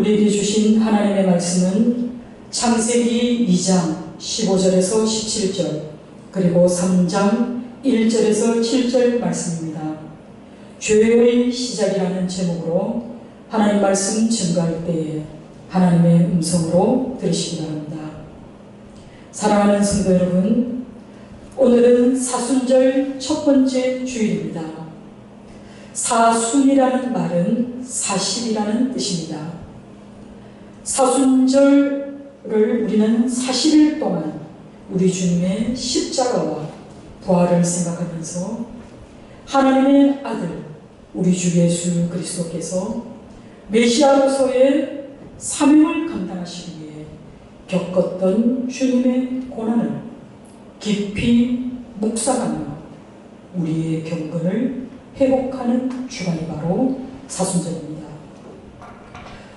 우리에게 주신 하나님의 말씀은 창세기 2장 15절에서 17절 그리고 3장 1절에서 7절 말씀입니다. 죄의 시작이라는 제목으로 하나님 말씀 증거할 때에 하나님의 음성으로 들으시기 바랍니다. 사랑하는 성도 여러분, 오늘은 사순절 첫 번째 주일입니다. 사순이라는 말은 40이라는 뜻입니다. 사순절을 우리는 40일 동안 우리 주님의 십자가와 부활을 생각하면서 하나님의 아들 우리 주 예수 그리스도께서 메시아로서의 사명을 감당하시기 위해 겪었던 주님의 고난을 깊이 묵상하며 우리의 경건을 회복하는 주간이 바로 사순절입니다.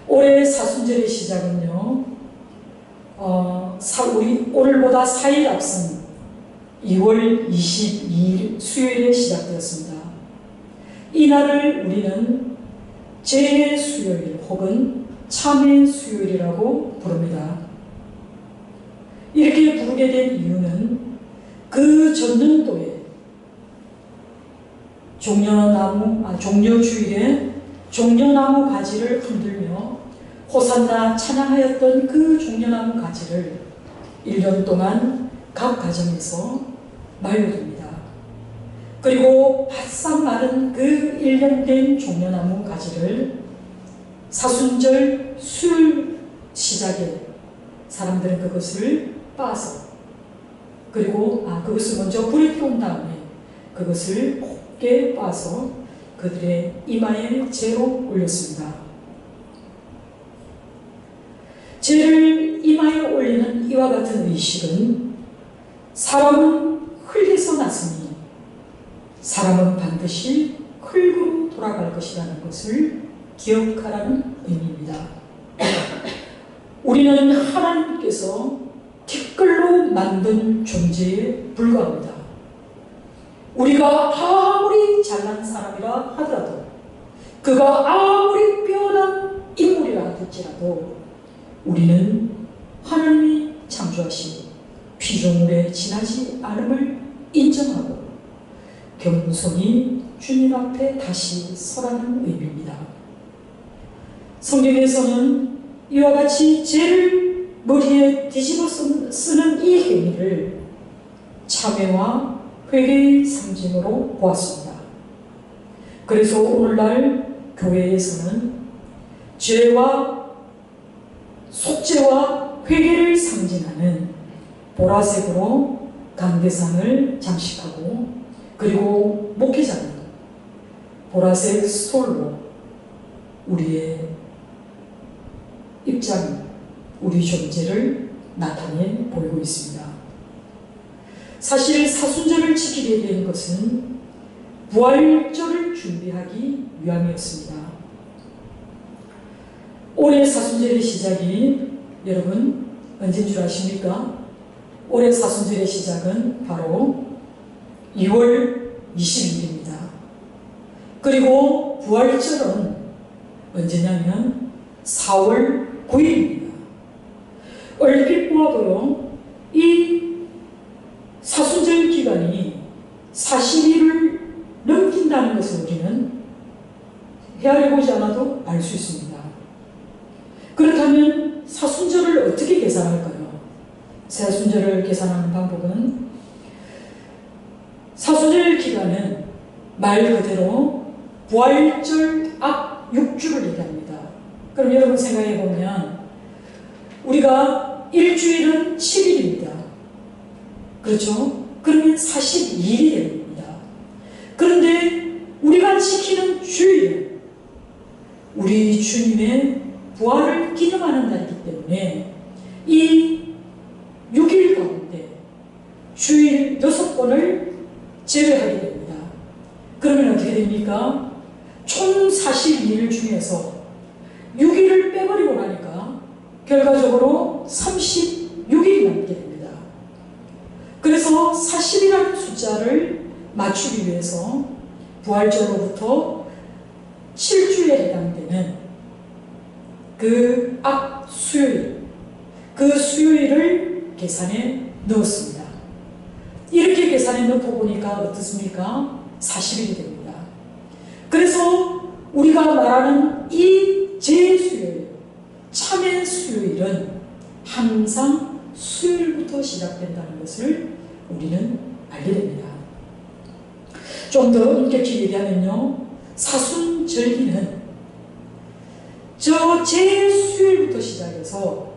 올해 사순절의 시작은요, 오늘보다 4일 앞선 2월 22일 수요일에 시작되었습니다. 이날을 우리는 재해 수요일 혹은 참회 수요일이라고 부릅니다. 이렇게 부르게 된 이유는 그 전년도에 종려주일에 종려나무 가지를 흔들며 호산나 찬양하였던 그 종려나무 가지를 1년 동안 각 가정에서 말려둡니다. 그리고 바싹 마른 그 1년 된 종려나무 가지를 사순절 수요일 시작에 사람들은 그것을 빻아서 그리고 그것을 먼저 불에 태운 다음에 그것을 곱게 빻아서 그들의 이마에 재로 올렸습니다. 재를 이마에 올리는 이와 같은 의식은 사람은 흙에서 났으니 사람은 반드시 흙으로 돌아갈 것이라는 것을 기억하라는 의미입니다. 우리는 하나님께서 티끌로 만든 존재에 불과합니다. 우리가 아무리 잘난 사람이라 하더라도, 그가 아무리 뛰어난 인물이라 할지라도 우리는 하나님이 창조하신 피조물에 지나지 않음을 인정하고 겸손히 주님 앞에 다시 서라는 의미입니다. 성경에서는 이와 같이 죄를 머리에 뒤집어 쓰는 이 행위를 참회와 회개의 상징으로 보았습니다. 그래서 오늘날 교회에서는 죄와 속죄와 회개를 상징하는 보라색으로 강대상을 장식하고, 그리고 목회자는 보라색 스톨로 우리의 입장, 우리 존재를 나타내 보이고 있습니다. 사실 사순절을 지키게 된 것은 부활절을 준비하기 위함이었습니다. 올해 사순절의 시작이 여러분 언제인 줄 아십니까? 올해 사순절의 시작은 바로 2월 20일입니다. 그리고 부활절은 언제냐면 4월 9일입니다. 얼핏 보아도요, 이 사순절 기간이 40일을 넘긴다는 것을 우리는 헤아려보지 않아도 알 수 있습니다. 그렇다면 사순절을 어떻게 계산할까요? 사순절을 계산하는 방법은, 사순절 기간은 말 그대로 부활절 앞 6주를 얘기합니다. 그럼 여러분 생각해 보면 우리가 일주일은 7일입니다. 그렇죠? 그러면 42일이 됩니다. 그런데 우리가 지키는 주일은 우리 주님의 부활을 기념하는 날이기 때문에 이 6일 가운데 주일 6번을 제외하게 됩니다. 그러면 어떻게 됩니까? 총 42일 중에서 6일을 빼버리고 나니까 결과적으로 36일이 남게 됩니다. 그래서 40이라는 숫자를 맞추기 위해서 부활절로부터 7주에 해당되는 그 앞 수요일, 그 수요일을 계산에 넣었습니다. 이렇게 계산에 넣고 보니까 어떻습니까? 40일이 됩니다. 그래서 우리가 말하는 이 제수요일, 참회 수요일은 항상 수요일부터 시작된다는 것을 우리는 알게 됩니다. 좀 더 엄격히 얘기하면요, 사순절기는 저 제수요일부터 시작해서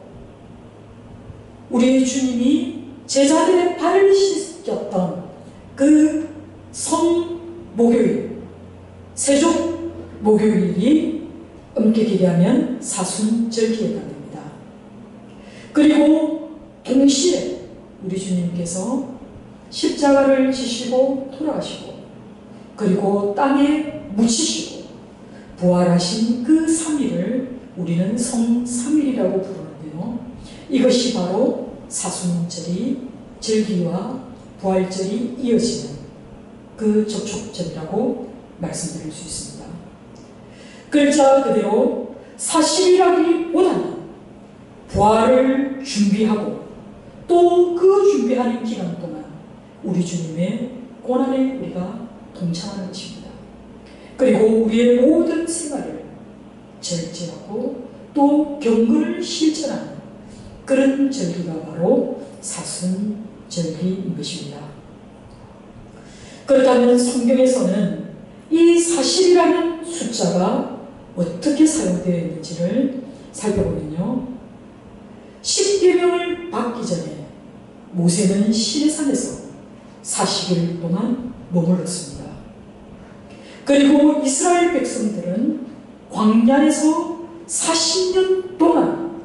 우리 주님이 제자들의 발을 씻겼던 그 성목요일, 세족 목요일이 엄격히 얘기하면 사순절기에 해당됩니다. 그리고 동시에 우리 주님께서 십자가를 지시고 돌아가시고 그리고 땅에 묻히시고 부활하신 그 3일을 우리는 성삼일이라고 부르는데요. 이것이 바로 사순절이 절기와 부활절이 이어지는 그 접촉점이라고 말씀드릴 수 있습니다. 글자 그대로 40일이라기보다는 부활을 준비하고 또 그 준비하는 기간 동안 우리 주님의 고난에 우리가 동참하는 것입니다. 그리고 우리의 모든 생활을 절제하고 또 경건을 실천하는 그런 절기가 바로 사순절기인 것입니다. 그렇다면 성경에서는 이 40이라는 숫자가 어떻게 사용되어 있는지를 살펴보면요. 십계명을 받기 전에 모세는 시내산에서 40일 동안 머물렀습니다. 그리고 이스라엘 백성들은 광야에서 40년 동안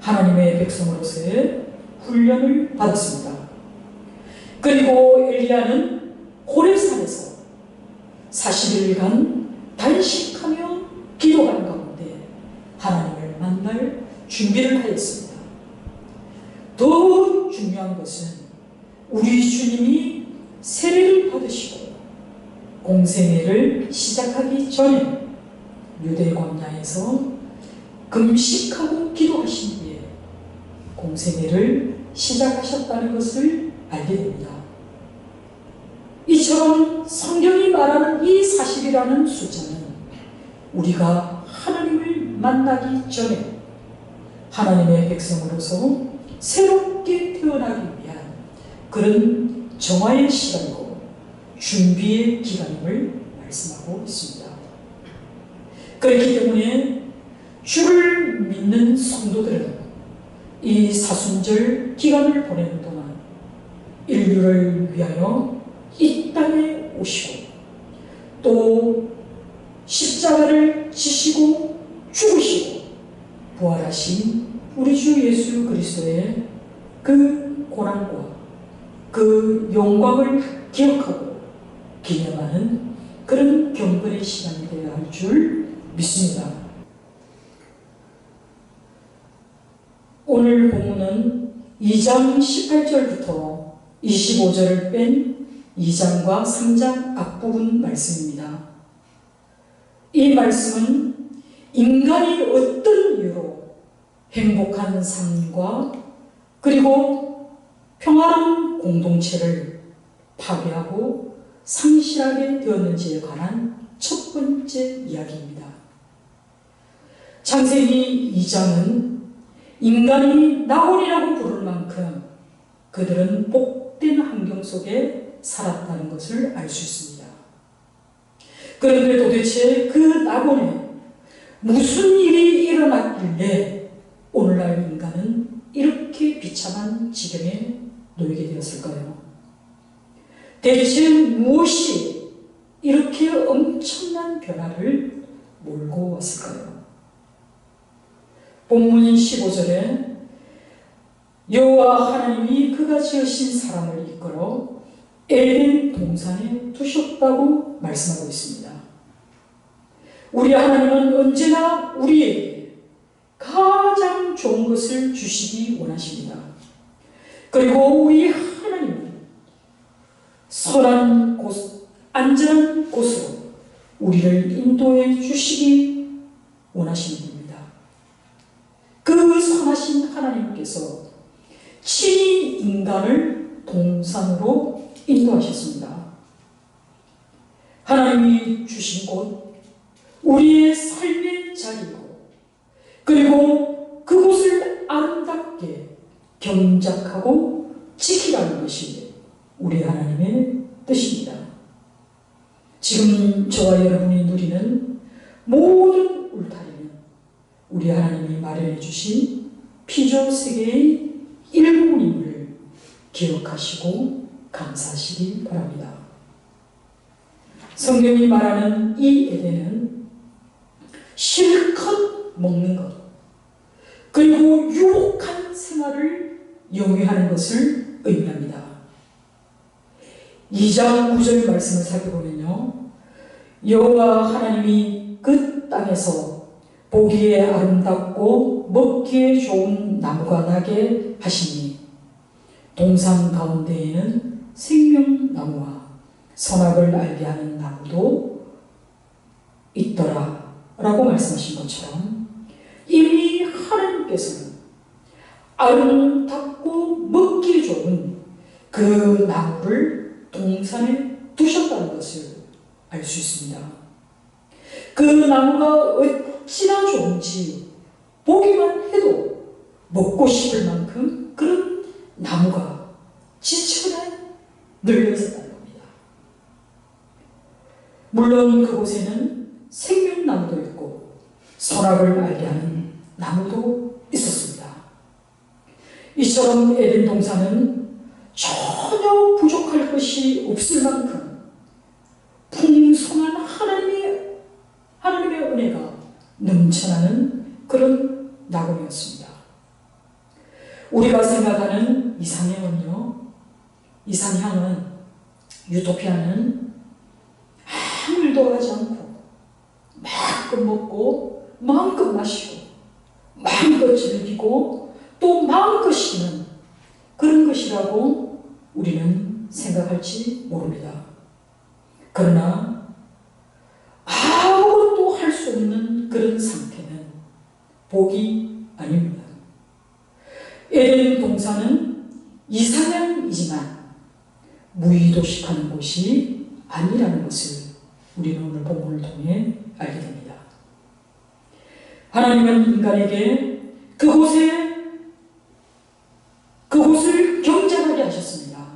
하나님의 백성으로서의 훈련을 받았습니다. 그리고 엘리야는 호렙산에서 40일간 단식하며 기도하는 가운데 하나님을 만날 준비를 하였습니다. 더 중요한 것은 우리 주님이 세례를 받으시고 공생애를 시작하기 전에 유대 광야에서 금식하고 기도하신 뒤에 공생애를 시작하셨다는 것을 알게 됩니다. 이처럼 성경이 말하는 이 40이라는 숫자는 우리가 하나님을 만나기 전에 하나님의 백성으로서 새롭게 태어나기 위한 그런 정화의 시간이고 준비의 기간임을 말씀하고 있습니다. 그렇기 때문에 주를 믿는 성도들은 이 사순절 기간을 보내는 동안 인류를 위하여 이 땅에 오시고 또 십자가를 지시고 죽으시고 부활하신 우리 주 예수 그리스도의 그 고난과 그 영광을 기억하고 기념하는 그런 경건의 시간이 되어야 할 줄 믿습니다. 오늘 본문은 2장 18절부터 25절을 뺀 2장과 3장 앞부분 말씀입니다. 이 말씀은 인간이 어떤 이유로 행복한 삶과 그리고 평화로운 공동체를 파괴하고 상실하게 되었는지에 관한 첫 번째 이야기입니다. 창세기 2장은 인간이 낙원이라고 부를 만큼 그들은 복된 환경 속에 살았다는 것을 알 수 있습니다. 그런데 도대체 그 낙원에 무슨 일이 일어났길래 오늘날 인간은 이렇게 비참한 지경에 놓이게 되었을까요? 대체 무엇이 이렇게 엄청난 변화를 몰고 왔을까요? 본문 15절에 여호와 하나님이 그가 지으신 사람을 이끌어 에덴 동산에 두셨다고 말씀하고 있습니다. 우리 하나님은 언제나 우리에게 가장 좋은 것을 주시기 원하십니다. 그리고 우리 하나님은 선한 곳, 안전한 곳으로 우리를 인도해 주시기 원하시는 겁니다. 하나님께서 친히 인간을 동산으로 인도하셨습니다. 하나님이 주신 곳, 우리의 삶의 자리고, 그리고 그곳을 아름답게 경작하고 지키라는 것이 우리 하나님의 뜻입니다. 지금 저와 여러분이 누리는 모든 울타리는 우리 하나님이 마련해 주신 피조 세계의 일부분임을 기억하시고 감사하시기 바랍니다. 성경이 말하는 이 에덴은 실컷 먹는 것, 그리고 유복한 생활을 영위하는 것을 의미합니다. 2장 9절 말씀을 살펴보면요, 여호와 하나님이 그 땅에서 보기에 아름답고 먹기에 좋은 나무가 나게 하시니 동산 가운데에는 생명나무와 선악을 알게 하는 나무도 있더라 라고 말씀하신 것처럼, 이미 하나님께서는 아름답고 먹기 좋은 그 나무를 동산에 두셨다는 것을 알 수 있습니다. 그 나무가 어찌나 좋은지 보기만 해도 먹고 싶을 만큼 그런 나무가 지천에 널려 있었다는 겁니다. 물론 그곳에는 생명나무도 있고 선악을 알게 하는 나무도 있었습니다. 이처럼 에덴 동산은 전혀 부족할 것이 없을 만큼 풍성한 하나님의 은혜가 넘쳐나는 그런 낙원이었습니다. 우리가 생각하는 이상향은, 유토피아는 아무 일도 하지 않고 마음껏 먹고 마음껏 마시고 마음껏 즐기고 또 마음껏 쉬는 그런 것이라고 우리는 생각할지 모릅니다. 그러나 아무것도 할 수 없는 그런 상태는 복이 아닙니다. 에덴 동산은 이상향이지만 무의도식하는 곳이 아니라는 것을 우리는 오늘 본문을 통해 알게 됩니다. 하나님은 인간에게 그곳을 경작하게 하셨습니다.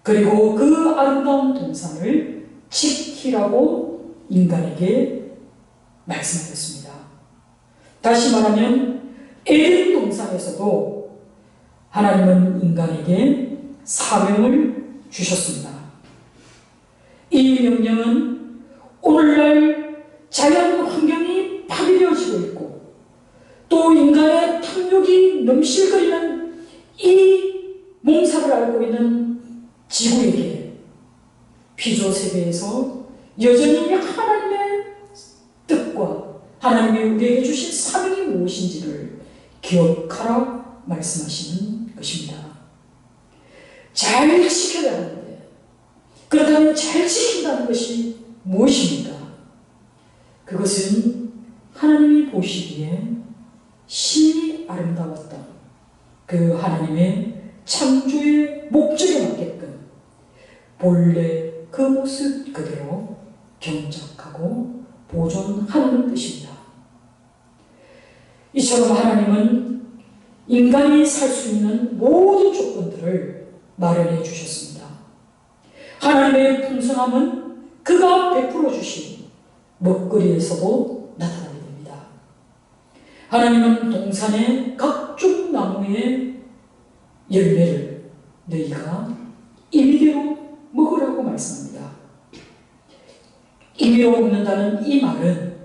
그리고 그 아름다운 동산을 지키라고 인간에게 말씀하셨습니다. 다시 말하면 에덴 동산에서도 하나님은 인간에게 사명을 주셨습니다. 이 명령은 오늘날 자연 환경이 파괴되어지고 있고 또 인간의 탐욕이 넘실거리는 이 몽사를 앓고 있는 지구에게 피조 세계에서 여전히 하나님의 뜻과 하나님이 우리에게 주신 사명이 무엇인지를 기억하라 말씀하시는 것입니다. 잘 지켜야 하는데, 그렇다면 잘 지킨다는 것이 무엇입니까? 그것은 하나님이 보시기에 심히 아름다웠던 그 하나님의 창조의 목적에 맞게끔 본래 그 모습 그대로 경작하고 보존하는 뜻입니다. 이처럼 하나님은 인간이 살 수 있는 모든 조건들을 마련해 주셨습니다. 하나님의 풍성함은 그가 베풀어 주신 먹거리에서도 나타나게 됩니다. 하나님은 동산의 각종 나무의 열매를 너희가 임의대로 먹으라고 말씀합니다. 임의로 먹는다는 이 말은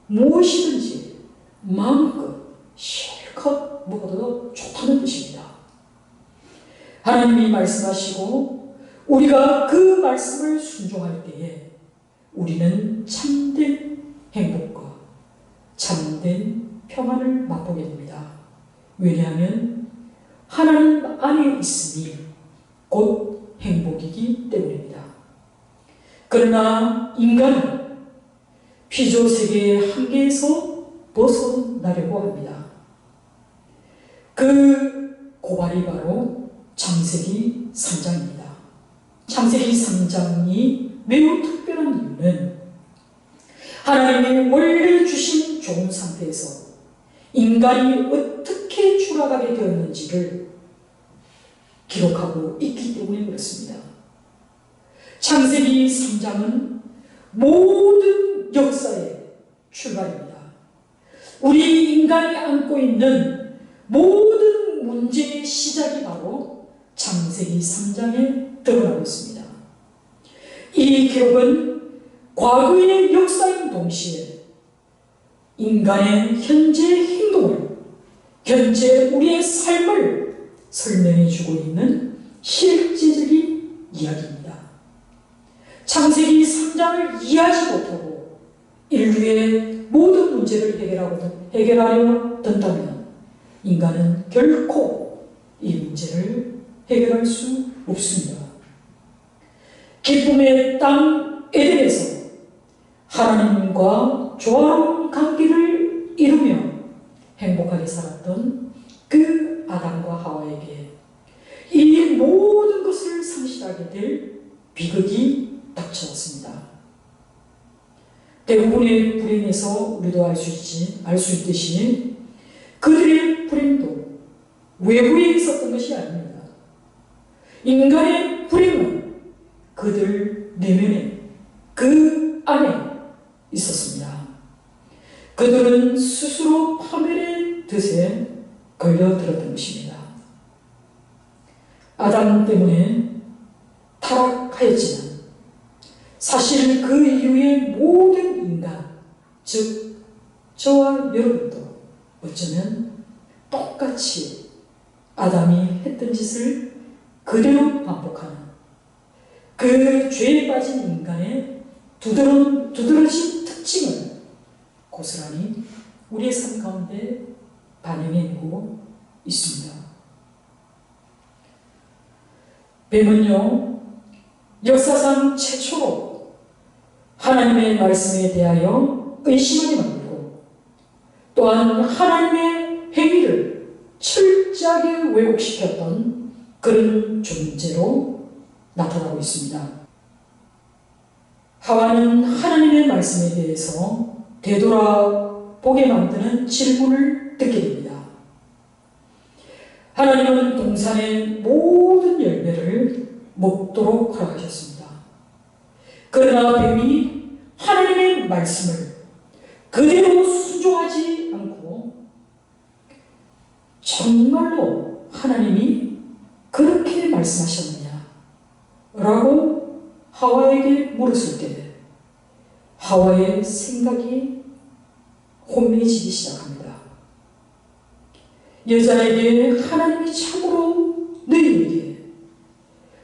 무엇이든지 마음껏 실컷 먹어도 좋다는 뜻입니다. 하나님이 말씀하시고 우리가 그 말씀을 순종할 때에 우리는 참된 행복과 참된 평안을 맛보게 됩니다. 왜냐하면 하나님 안에 있으니 곧 행복이기 때문입니다. 그러나 인간은 피조 세계의 한계에서 벗어나려고 합니다. 그 고발이 바로 창세기 3장입니다. 창세기 3장이 매우 특별한 이유는 하나님이 원래 주신 좋은 상태에서 인간이 어떻게 추락하게 되었는지를 기록하고 있기 때문에 그렇습니다. 창세기 3장은 모든 역사의 출발입니다. 우리 인간이 안고 있는 모든 문제의 시작이 바로 창세기 3장에 드러나고 있습니다. 이 기록은 과거의 역사인 동시에 인간의 현재 행동을, 현재 우리의 삶을 설명해 주고 있는 실제적인 이야기입니다. 창세기 3장을 이해하지 못하고 인류의 모든 문제를 해결하려 든다면 인간은 결코 이 문제를 해결할 수 없습니다. 기쁨의 땅 에덴에서 하나님과 조화로운 관계를 이루며 행복하게 살았던 그 아담과 하와에게 이 모든 것을 상실하게 될 비극이 닥쳐왔습니다. 대부분의 불행에서 우리도 알 수 있듯이 그들의 불행도 외부에 있었던 것이 아닙니다. 인간의 불행은 그들 내면에, 그 안에 있었습니다. 그들은 스스로 파멸의 뜻에 걸려들었던 것입니다. 아담 때문에 타락하였지만 사실 그 이후의 모든 인간, 즉 저와 여러분도 어쩌면 똑같이 아담이 했던 짓을 그대로 반복하는 그 죄에 빠진 인간의 두드러진 특징을 고스란히 우리의 삶 가운데 반영해내고 있습니다. 뱀은요, 역사상 최초로 하나님의 말씀에 대하여 의심하게 만들고 또한 하나님의 행위를 철저하게 왜곡시켰던 그런 존재로 나타나고 있습니다. 하와는 하나님의 말씀에 대해서 되돌아보게 만드는 질문을 듣게 됩니다. 하나님은 동산의 모든 열매를 먹도록 허락하셨습니다. 그러나 뱀이 하나님의 말씀을 그대로 순종하지 않고 정말로 하나님이 그렇게 말씀하셨느냐? 라고 하와에게 물었을 때 하와의 생각이 혼미해지기 시작합니다. 여자에게 하나님이 참으로 너희에게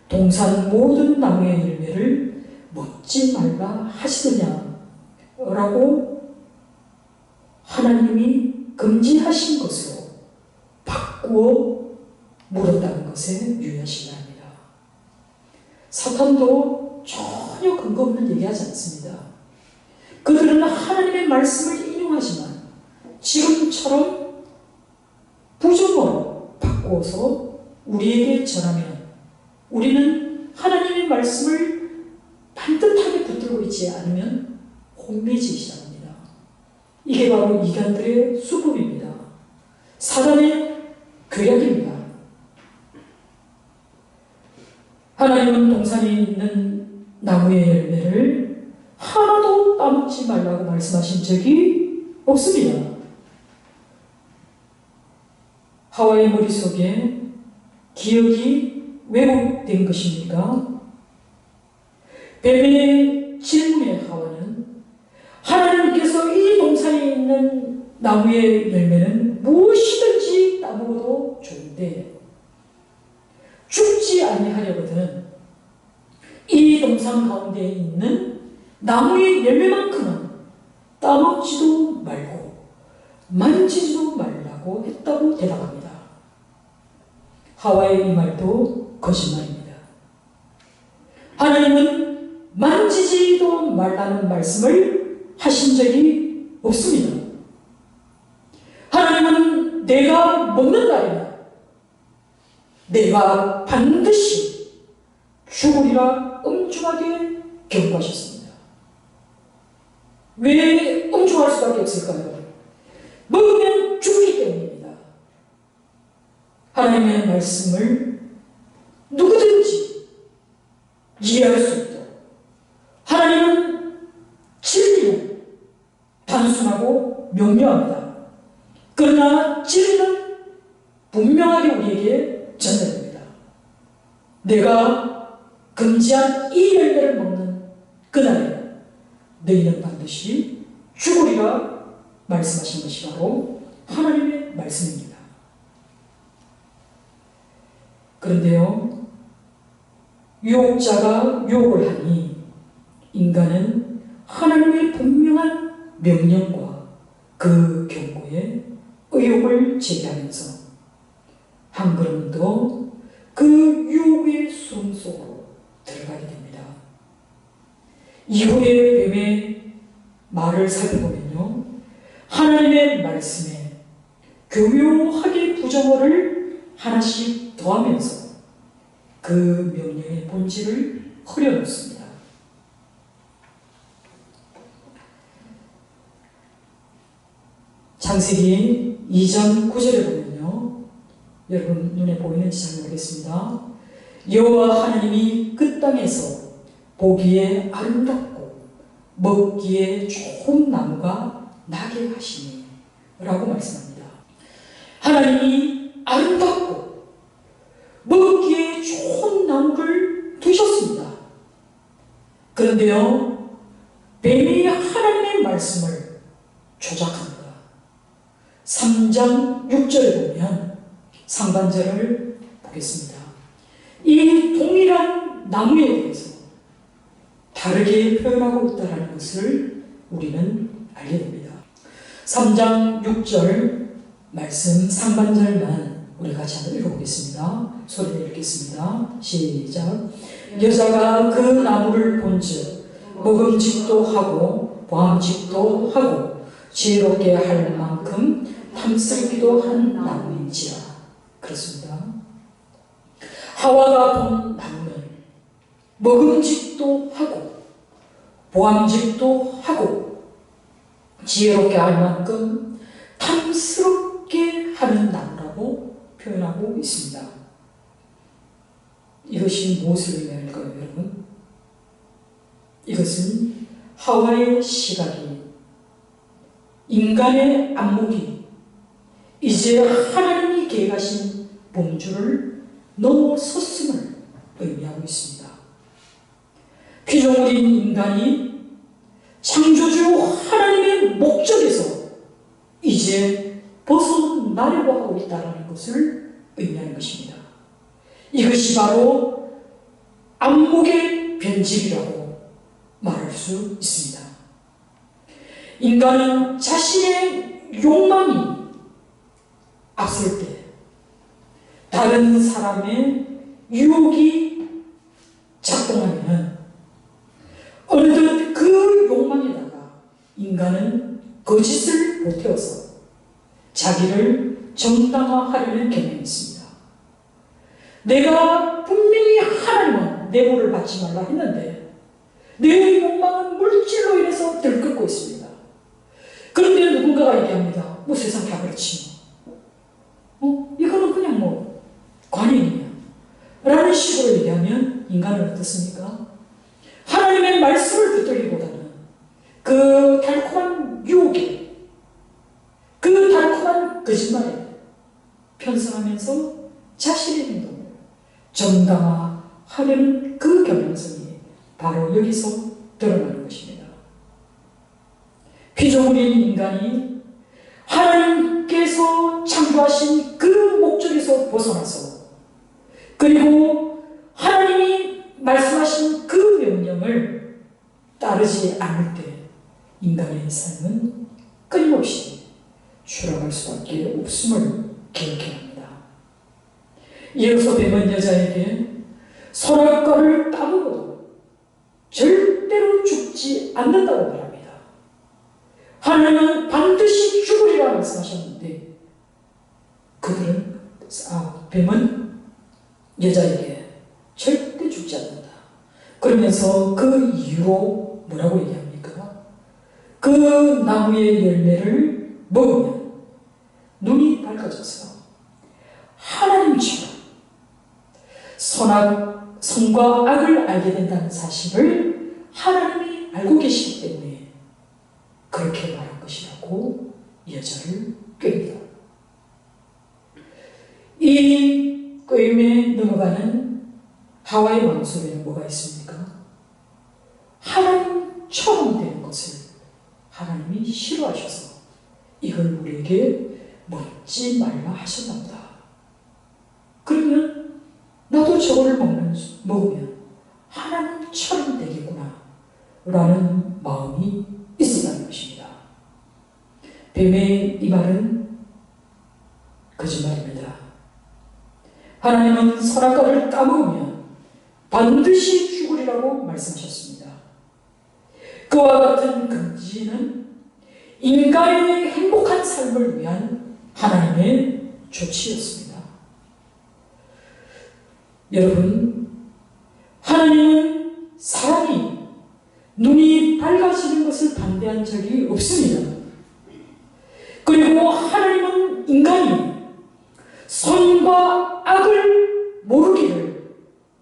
동산 모든 나무의 열매를 먹지 말라 하시느냐? 라고 하나님이 금지하신 것으로 바꾸어 물었다는 것에 유의하시기 바랍니다. 사탄도 전혀 근거 없는 얘기하지 않습니다. 그들은 하나님의 말씀을 인용하지만 지금처럼 부정어로 바꾸어서 우리에게 전하면 우리는 하나님의 말씀을 반듯하게 붙들고 있지 않으면 혼미해지기 시작합니다. 이게 바로 이간들의 수법입니다. 사단의 괴력입니다. 하나님은 동산에 있는 나무의 열매를 하나도 따먹지 말라고 말씀하신 적이 없습니다. 하와의 머릿속에 기억이 왜곡된 것입니까? 뱀의 질문에 하와는 하나님께서 이 동산에 있는 나무의 열매는 무엇이든지 따먹어도 좋은데 죽지 아니하려거든 이 동산 가운데 있는 나무의 열매만큼은 따먹지도 말고 만지지도 말라고 했다고 대답합니다. 하와의 이 말도 거짓말입니다. 하나님은 만지지도 말라는 말씀을 하신 적이 없습니다. 하나님은 이것은 내가 먹는 날이나 내가 반드시 죽으리라 엄중하게 경고하셨습니다. 왜 엄중할 수밖에 없을까요? 먹으면 죽기 때문입니다. 하나님의 말씀을 누구든지 이해할 수 있도록 하나님은 진리는 단순하고 명료합니다. 그러나 진리는 분명하게 우리에게 전달됩니다. 내가 금지한 이 열매를 먹는 그날에 너희는 반드시 죽으리라 말씀하신 것이 바로 하나님의 말씀입니다. 그런데요, 유혹자가 유혹을 하니 인간은 하나님의 분명한 명령과 그 경고에 의혹을 제기하면서 한 걸음 더 그 유혹의 수렁 속으로 들어가게 됩니다. 이후에 뱀의 말을 살펴보면요, 하나님의 말씀에 교묘하게 부정어를 하나씩 더하면서 그 명령의 본질을 흐려놓습니다. 창세기 2장 9절에 보면요, 여러분 눈에 보이는지 잘 모르겠습니다. 여호와 하나님이 그 땅에서 보기에 아름답고 먹기에 좋은 나무가 나게 하시니 라고 말씀합니다. 하나님이 아름답고 먹기에 좋은 나무를 두셨습니다. 그런데요, 뱀이 하나님의 말씀을 조작합니다. 3장 6절에 보면 상반절을 보겠습니다. 이 동일한 나무에 대해서 다르게 표현하고 있다는 것을 우리는 알게 됩니다. 3장 6절 말씀 상반절만 우리 같이 한번 읽어보겠습니다. 소리를 읽겠습니다. 시작. 여자가 그 나무를 본즉 먹음직도 하고 보암직도 하고 지혜롭게 할 만큼 탐스럽기도 한 나무인지라. 그렇습니다. 하와가 본 나무는 먹음직도 하고 보암직도 하고 지혜롭게 할 만큼 탐스럽게 하는 나무라고 표현하고 있습니다. 이것이 무엇을 의미할까요, 여러분? 이것은 하와의 시각이, 인간의 안목이 이제 하나님이 계획하신 범주를 넘어섰음을 의미하고 있습니다. 피조물인 인간이 창조주 하나님의 목적에서 이제 벗어나려고 하고 있다는 것을 의미하는 것입니다. 이것이 바로 안목의 변질이라고 말할 수 있습니다. 인간은 자신의 욕망이 앞설 때 다른 사람의 유혹이 작동하면 어느덧 그 욕망에다가 인간은 거짓을 보태어서 자기를 정당화하려는 경향이 있습니다. 내가 분명히 하나님은 내모를 받지 말라 했는데 내 욕망은 물질로 인해서 들끓고 있습니다. 그런데 누군가가 얘기합니다. 뭐 세상 다 그렇지 뭐. 이거는 그냥 뭐 관행이야 라는 식으로 얘기하면 인간은 어떻습니까? 하나님의 말씀을 붙들기보다는 그 달콤한 유혹에, 그 달콤한 거짓말에 편성하면서 자신의 행동을 정당화하려는 그 경향성이 바로 여기서 드러나는 것입니다. 피조물인 인간이 하나님께서 창조하신 그 목적에서 벗어나서 그리고 하나님이 말씀하신 그 명령을 따르지 않을 때 인간의 삶은 끊임없이 추락할 수밖에 없음을 기억해야 합니다. 이어서 뱀은 여자에게 선악과를 따먹어도 절대로 죽지 않는다고 말합니다. 하나님은 반드시 죽으리라 말씀하셨는데 뱀은 여자에게 절대 죽지 않는다. 그러면서 그 이유로 뭐라고 얘기합니까? 그 나무의 열매를 먹으면 눈이 밝아져서 하나님처럼 선과 악을 알게 된다는 사실을 하나님이 알고 계시기 때문에 그렇게 말한 것이라고 여자를 꾀입니다. 이 꾀임에 넘어가는 하와의 마음속에는 뭐가 있습니까? 하나님처럼 되는 것을 하나님이 싫어하셔서 이걸 우리에게 먹지 말라 하셨답니다. 그러면 나도 저거를 먹으면 하나님처럼 되겠구나 라는 마음이 있었다는 것입니다. 뱀의 이 말은 거짓말입니다. 하나님은 선악과를 따먹으면 반드시 죽으리라고 말씀하셨습니다. 그와 같은 금지는 인간의 행복한 삶을 위한 하나님의 조치였습니다. 여러분, 하나님은 사람이 눈이 밝아지는 것을 반대한 적이 없습니다. 그리고 하나님은 인간이 선과 악을 모르기를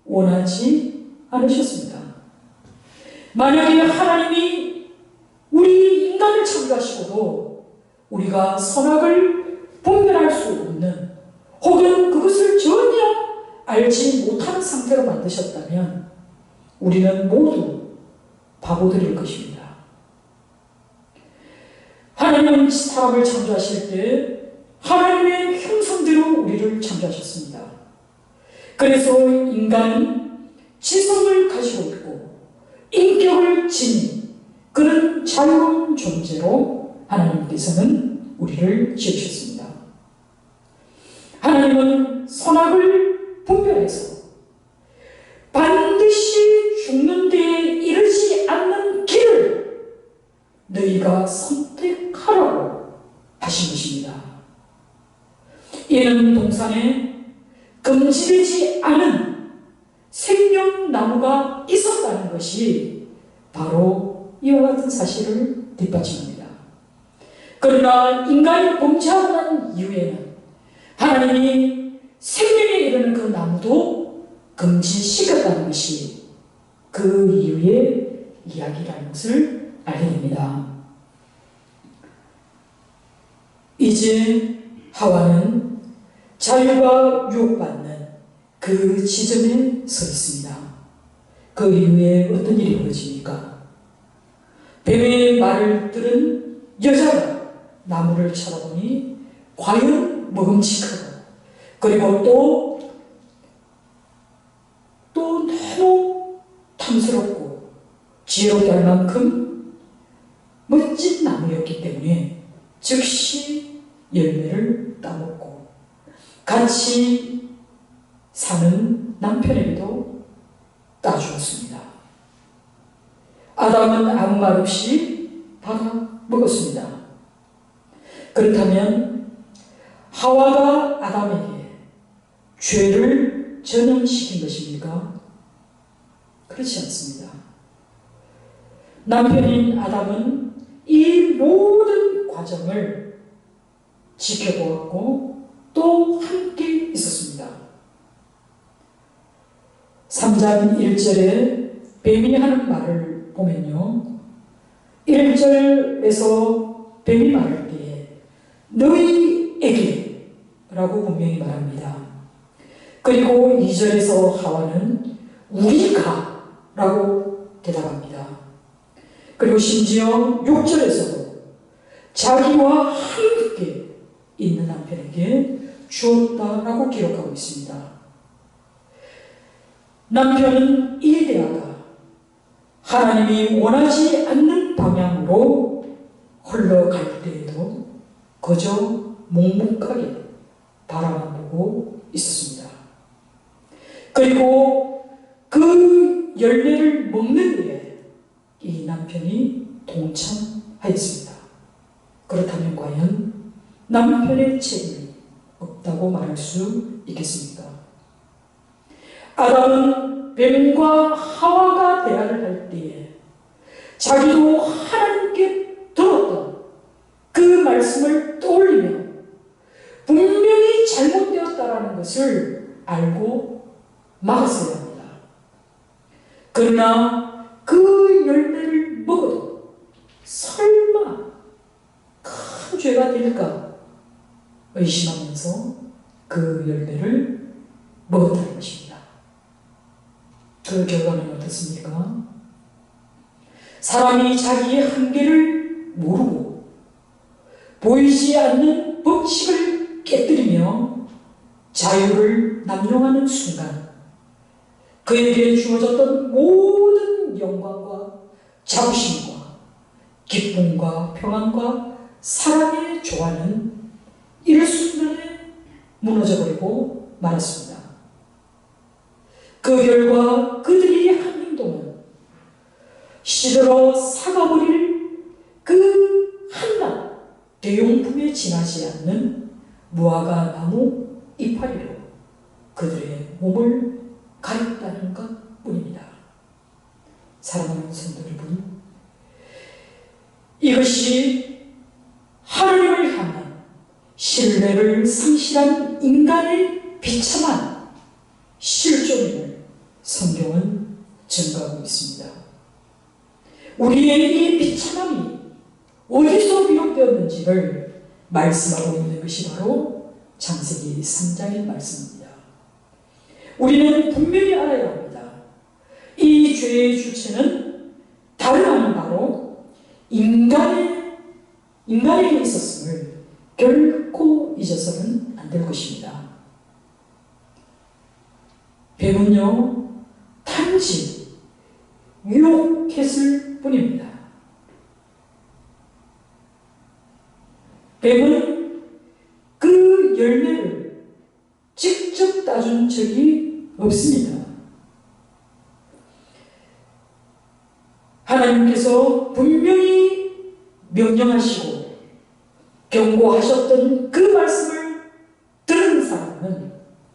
원하지 않으셨습니다. 만약에 하나님이 우리 인간을 창조하시고도 우리가 선악을 분별할 수 없는 혹은 그것을 전혀 알지 못하는 상태로 만드셨다면 우리는 모두 바보들일 것입니다. 하나님은 사람을 창조하실 때 하나님의 형상대로 우리를 창조하셨습니다. 그래서 인간은 지성을 가지고 있고 인격을 지닌 그런 자유로운 존재로 하나님께서는 우리를 지으셨습니다. 하나님은 선악을 분별해서 반드시 죽는 데에 이르지 않는 길을 너희가 선택하라고 하신 것입니다. 이는 동산에 금지되지 않은 생명나무가 있었다는 것이 바로 이와 같은 사실을 뒷받침합니다. 그러나 인간이 범죄하고 난 이후에는 하나님이 생명에 이르는 그 나무도 금지시켰다는 것이 그 이후의 이야기라는 것을 알게 됩니다. 이제 하와는 자유가 유혹받는 그 지점에 서 있습니다. 그 이후에 어떤 일이 벌어집니까? 뱀의 말을 들은 여자가 나무를 쳐다보니 과연 먹음직하고 그리고 또 너무 탐스럽고 지혜롭게 할 만큼 멋진 나무였기 때문에 즉시 열매를 따먹고 같이 사는 남편에게도 따주었습니다. 아담은 아무 말 없이 받아 먹었습니다. 그렇다면 하와가 아담에게 죄를 전염시킨 것입니까? 그렇지 않습니다. 남편인 아담은 이 모든 과정을 지켜보았고 또 함께 있었습니다. 3장 1절에 뱀이 하는 말을 보면요. 1절에서 뱀이 말할 때에 너희에게 라고 분명히 말합니다. 그리고 2절에서 하와는 우리가 라고 대답합니다. 그리고 심지어 6절에서도 자기와 함께 있는 남편에게 주었다라고 기록하고 있습니다. 남편은 이 대화가 하나님이 원하지 않는 방향으로 흘러갈 때에도 그저 묵묵하게 바라만 보고 있었습니다. 그리고 그 열매를 먹는 일에 이 남편이 동참하였습니다. 그렇다면 과연 남편의 책임이 없다고 말할 수 있겠습니까? 아담은 뱀과 하와가 대화를 할 때에 자기도 하나님께 들었던 그 말씀을 떠올리며 분명히 잘못되었다라는 것을 알고 막았어야 합니다. 그러나 그 열매를 먹어도 설마 큰 죄가 될까 의심하면서 그 열매를 먹었다는 것입니다. 그 결과는 어떻습니까? 사람이 자기의 한계를 모르고 보이지 않는 법칙을 깨뜨리며 자유를 남용하는 순간 그에게 주어졌던 모든 영광과 자부심과 기쁨과 평안과 사랑의 조화는 일순간에 무너져버리고 말았습니다. 그 결과 그들이 한 행동은 시들어 사가버릴 그 한낱 대용품에 지나지 않는 무화과 나무 이파리로 그들의 몸을 가렸다는 것 뿐입니다. 사랑하는 성도 여러분, 이것이 하나님을 향한 신뢰를 상실한 인간의 비참한 실존임을 성경은 증거하고 있습니다. 우리의 이 비참함이 어디서 비롯되었는지를 말씀하고 있는 것이 바로 창세기 3장의 말씀입니다. 우리는 분명히 알아야 합니다. 이 죄의 주체는 다름 아닌 바로 인간에게 있었음을 결코 잊어서는 안 될 것입니다. 뱀은요, 단지 유혹했을 뿐입니다. 뱀은 그 열매를 직접 따준 적이 없습니다. 하나님께서 분명히 명령하시고 경고하셨던 그 말씀을 들은 사람은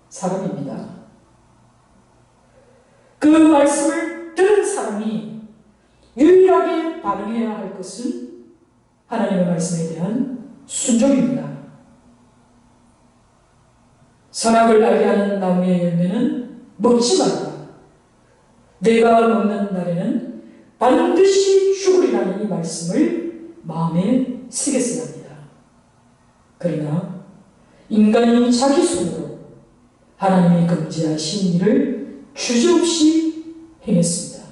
사람입니다. 그 말씀을 들은 사람이 유일하게 반응해야 할 것은 하나님의 말씀에 대한 순종입니다. 선악을 알게 하는 나무의 열매는 먹지 말라. 내가 먹는 날에는 반드시 죽으리라는 이 말씀을 마음에 새겼어야 합니다. 그러나 인간이 자기 손으로 하나님이 금지하신 일을 주저없이 행했습니다.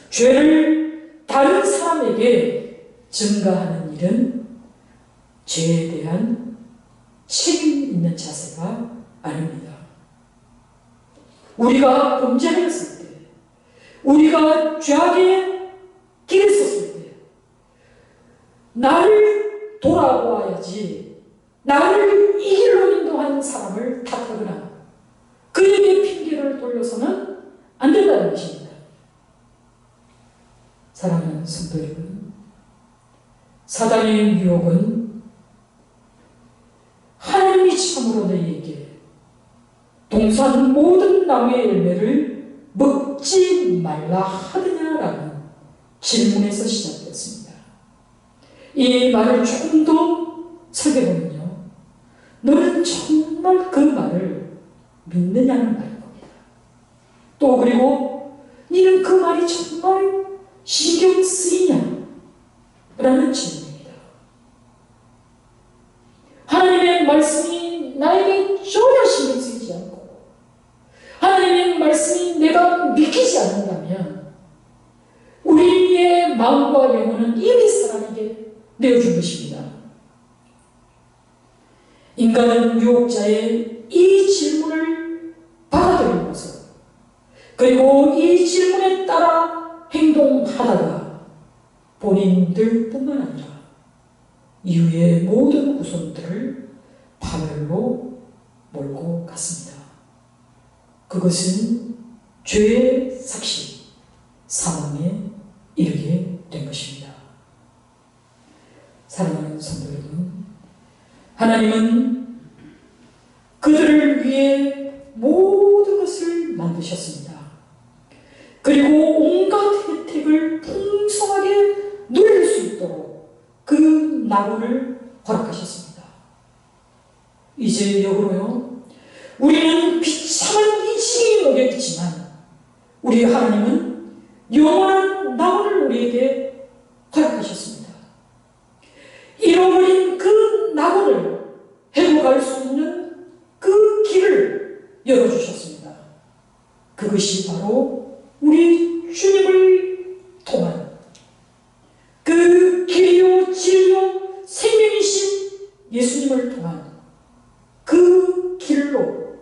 죄를 다른 사람에게 증가하는 일은 죄에 대한 책임 있는 자세가 아닙니다. 우리가 범죄했을 때, 우리가 죄악의 길에 섰을 때, 나를 돌아보아야지 나를 이 길로 인도한 사람을 탓하거나 그에게 핑계를 돌려서는 안 된다는 것입니다. 사랑하는 성도 여러분, 사단의 유혹은 하나님이 참으로 너희에게 동산 모든 나무의 열매를 먹지 말라 하느냐라는 질문에서 시작됐습니다. 이 말을 조금 더 살펴보면요, 너는 정말 그 말을 믿느냐는 말인 겁니다. 또 그리고 너는 그 말이 정말 신경 쓰이냐? 라는 질문입니다. 하나님의 말씀이 나에게 전혀 신경 쓰이지 않고 하나님의 말씀이 내가 믿기지 않는다면 우리의 마음과 영혼은 이미 사람에게 내어준 것입니다. 인간은 유혹자의 이 질문을 받아들이면서 그리고 이 질문에 따라 행동하다가 본인들뿐만 아니라 이후의 모든 후손들을 파멸로 몰고 갔습니다. 그것은 죄의 삭시, 사망에 이르게 된 것입니다. 사랑하는 성도 여러분, 하나님은 그들을 위해 모든 것을 만드셨습니다. 그리고 온갖 혜택을 풍성하게 누릴 수 있도록 그 낙원을 허락하셨습니다. 이제 역으로요, 우리는 비참한 이 시기에 놓여 있지만 우리 하나님은 영원한 낙원을 우리에게 허락하셨습니다. 잃어버린 그 낙원을 회복할 수 있는 그 길을 열어주셨습니다. 그것이 바로 우리 주님을 통한 그 길이요 진리요 생명이신 예수님을 통한 그 길로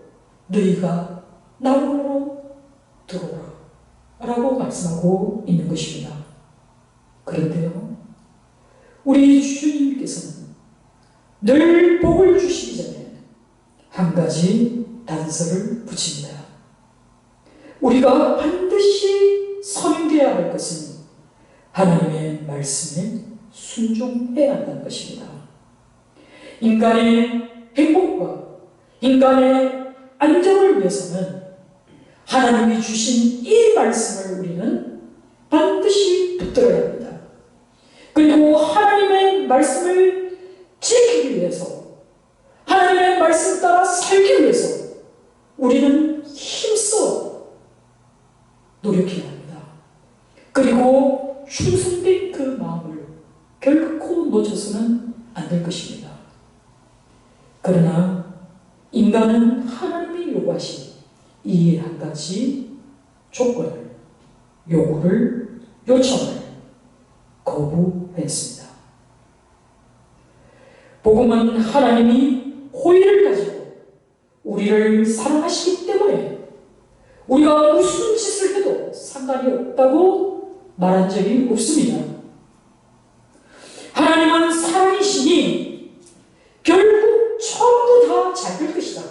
너희가 낙원으로 들어오라 라고 말씀하고 있는 것입니다. 그런데요, 우리 주님께서는 늘 복을 주시기 전에 한 가지 단서를 붙입니다. 우리가 반드시 선행되어야 할 것은 하나님의 말씀에 순종해야 한다는 것입니다. 인간의 행복과 인간의 안정을 위해서는 하나님이 주신 이 말씀을 우리는 반드시 붙들어야 합니다. 그리고 하나님의 말씀을 지키기 위해서, 하나님의 말씀 따라 살기 위해서 우리는 힘써 노력해야 합니다. 그리고 충성된 그 마음을 결코 놓쳐서는 안 될 것입니다. 그러나 인간은 하나님이 요구하신 이 한 가지 조건을, 요구를, 요청을 거부했습니다. 복음은 하나님이 호의를 가지고 우리를 사랑하시기 때문에 우리가 무슨 짓을 해도 상관이 없다고 말한 적이 없습니다. 하나님은 사랑이시니 결국 전부 다 잘 될 것이다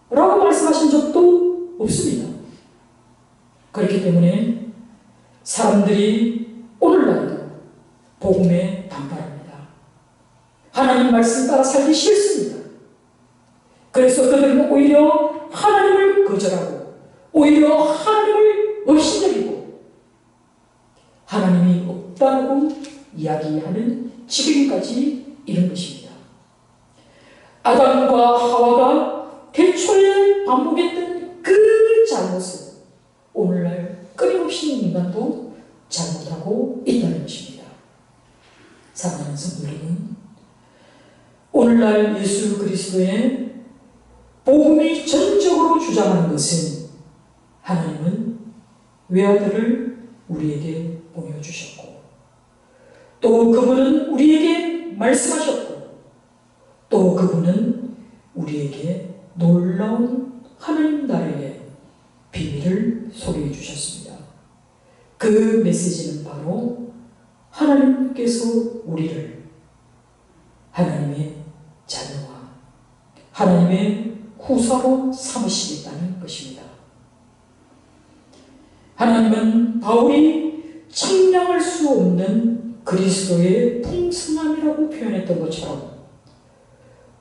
라고 말씀하신 적도 없습니다. 그렇기 때문에 사람들이 오늘날도 복음에 반발합니다. 하나님 말씀 따라 살기 싫습니다. 그래서 그들은 오히려 하나님을 거절하고 오히려 하나님을 업신여기고 하나님이 없다고 이야기하는 지경까지 이른 것입니다. 아담과 하와가 태초에 반복했던 그 잘못을 오늘날 끊임없이 인간도 잘못하고 있다는 것입니다. 사랑하는 성도 여러분, 오늘날 예수 그리스도의 복음이 전적으로 주장하는 것은 하나님은 외아들을 우리에게 보여주셨고 또 그분은 우리에게 말씀하셨고 또 그분은 우리에게 놀라운 하나님 나라의 비밀을 소개해 주셨습니다. 그 메시지는 바로 하나님께서 우리를 하나님의 자녀와 하나님의 후사로 삼으시겠다는 것입니다. 하나님은 바울이 측량할 수 없는 그리스도의 풍성함이라고 표현했던 것처럼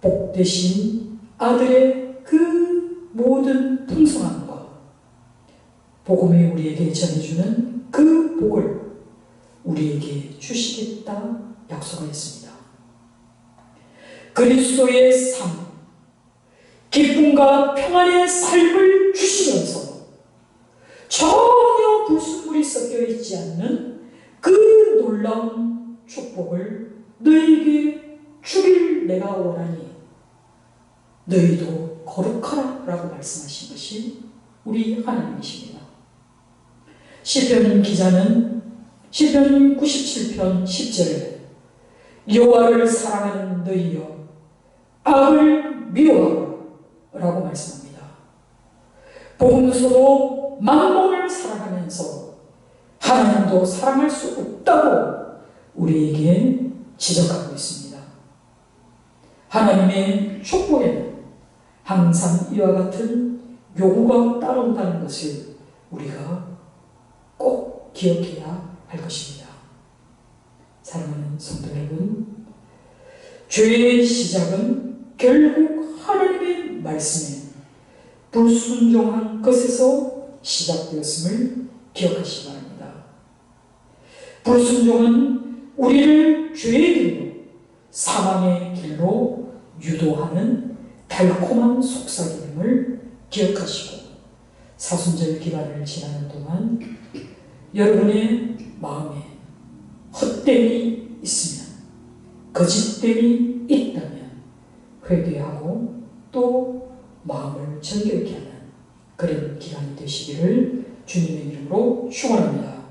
복되신 아들의 그 모든 풍성함과 복음이 우리에게 전해주는 그 복을 우리에게 주시겠다 약속하였습니다. 그리스도의 삶, 기쁨과 평안의 삶을 주시면서 전혀 불순물이 섞여 있지 않는 그 놀라운 축복을 너희에게 주길 내가 원하니 너희도 거룩하라 라고 말씀하신 것이 우리 하나님이십니다. 시편 기자는 시편 97편 10절에 여호와를 사랑하는 너희여 악을 미워하라 라고 말씀합니다. 복음서도 만몬을 사랑하면서 하나님도 사랑할 수 없다고 우리에게 지적하고 있습니다. 하나님의 축복에는 항상 이와 같은 요구가 따라온다는 것을 우리가 꼭 기억해야 할 것입니다. 사랑하는 성도 여러분, 죄의 시작은 결국 하나님의 말씀에 불순종한 것에서 시작되었음을 기억하시기 바랍니다. 불순종은 우리를 죄의 길로, 사망의 길로 유도하는 달콤한 속삭임을 기억하시고 사순절 기간을 지나는 동안 여러분의 마음에 헛됨이 있으면, 거짓됨이 있다면 회개하고 또 마음을 정결케 하는 그런 기간이 되시기를 주님의 이름으로 축원합니다.